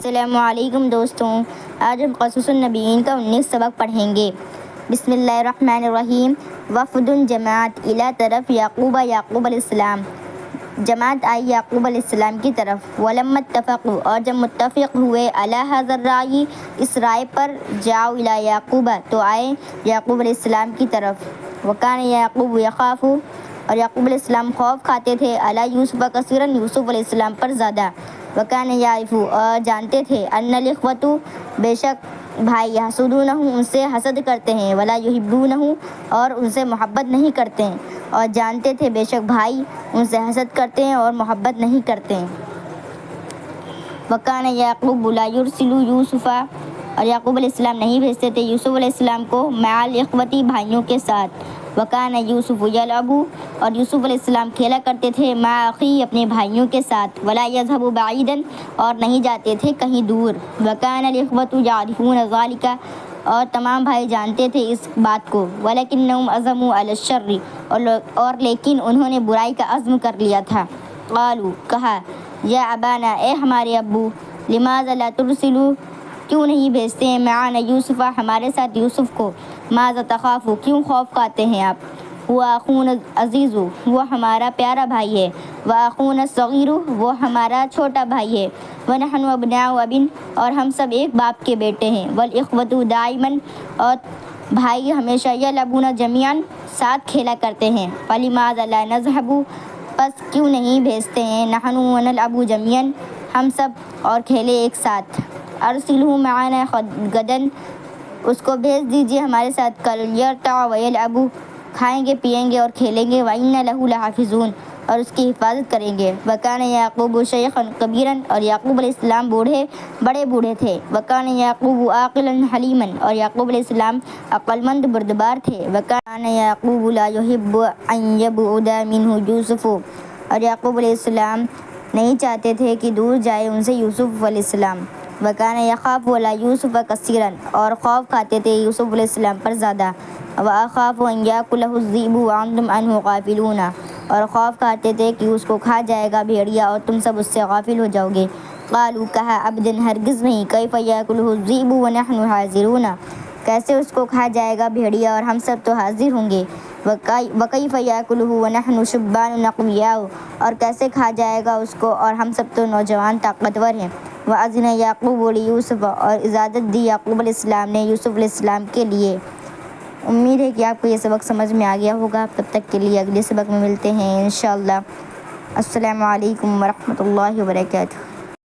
السلام علیکم دوستوں، آج ہم قصص النبیین کا 19 سبق پڑھیں گے۔ بسم اللہ الرحمن الرحیم۔ وفد جماعت الی طرف یعقوب علیہ السلام، جماعت آئی یعقوب علیہ السلام کی طرف۔ ولما اتفقوا، اور جب متفق ہوئے، علی ھذا الرأی، اس رائے پر، جاؤ الی یعقوب، تو آئے یعقوب علیہ السلام کی طرف۔ وکان یعقوب یخاف، اور یعقوب علیہ السلام خوف کھاتے تھے، علی یوسف کثیرا، یوسف علیہ السلام پر زیادہ۔ وکان یعرف، اور جانتے تھے، ان الاخوۃ، بے شک بھائی، یحسدونہ، ان سے حسد کرتے ہیں، ولا یحبونہ، اور ان سے محبت نہیں کرتے ہیں، اور جانتے تھے بے شک بھائی ان سے حسد کرتے ہیں اور محبت نہیں کرتے ہیں۔ وکان یعقوب لا یرسل یوسف، اور یعقوب علیہ السلام نہیں بھیجتے تھے یوسف علیہ السلام کو، مع الاخوۃ، بھائیوں کے ساتھ۔ وکان یوسف یلعب، اور یوسف علیہ السلام کھیلا کرتے تھے، مع اخیہ، اپنے بھائیوں کے ساتھ، ولا یذهب بعیدا، اور نہیں جاتے تھے کہیں دور۔ وکان الاخوۃ یعرفون ذلک، اور تمام بھائی جانتے تھے اس بات کو، ولکنہم عزموا علی الشر، اور لیکن انہوں نے برائی کا عزم کر لیا تھا۔ قالوا، کہا، یا ابانا، اے ہمارے ابو، لماذا لا ترسل، کیوں نہیں بھیجتے ہیں، معنا یوسف، ہمارے ساتھ یوسف کو، ماذا تخاف، کیوں خوف کھاتے ہیں آپ، هو اخونا العزیز، وہ ہمارا پیارا بھائی ہے، واخونا الصغیر، وہ ہمارا چھوٹا بھائی ہے، ونحن ابناء اب، اور ہم سب ایک باپ کے بیٹے ہیں، والاخوۃ دائما، اور بھائی ہمیشہ، یلعبون جميعا، ساتھ کھیلا کرتے ہیں، فلماذا لا نذهب، پس کیوں نہیں بھیجتے ہیں، نحن ونلعب جميعا، ہم سب اور کھیلے ایک ساتھ۔ ارسلہ معنا غدا، اس کو بھیج دیجیے ہمارے ساتھ کل، یرتع ویلعب، کھائیں گے پیئیں گے اور کھیلیں گے، وإنا لہ لحافظون، اور اس کی حفاظت کریں گے۔ وکان یعقوب شیخا کبیرا، اور یعقوب علیہ السلام بڑے بوڑھے تھے۔ وکان یعقوب عاقلا حلیما، اور یعقوب علیہ السلام عقل مند بردبار تھے۔ وکان یعقوب لا یحب ان یبعد منہ یوسف، اور یعقوب علیہ السلام نہیں چاہتے تھے کہ دور جائے ان سے یوسف علیہ السلام۔ وکان یخاف علی یوسف کثیرا، اور خوف کھاتے تھے یوسف علیہ السلام پر زیادہ۔ واخاف ان یاکلہ الذئب وانتم عنہ غافلون، اور خوف کھاتے تھے کہ اس کو کھا جائے گا بھیڑیا اور تم سب اس سے غافل ہو جاؤ گے۔ قالوا، کہا، ابدا، ہرگز نہیں، کیف یاکلہ الذئب ونحن حاضرون، کیسے اس کو کھا جائے گا بھیڑیا اور ہم سب تو حاضر ہوں گے۔ وکیف یاکلہ ونحن شبان اقویاء، اور کیسے کھا جائے گا اس کو اور ہم سب تو نوجوان طاقتور ہیں۔ وأذن یعقوب لیوسف، اور اجازت دی یعقوب علیہ السلام نے یوسف علیہ السلام کے لیے۔ امید ہے کہ آپ کو یہ سبق سمجھ میں آ گیا ہوگا۔ تب تک کے لیے اگلے سبق میں ملتے ہیں انشاءاللہ۔ السلام علیکم ورحمۃ اللہ وبرکاتہ۔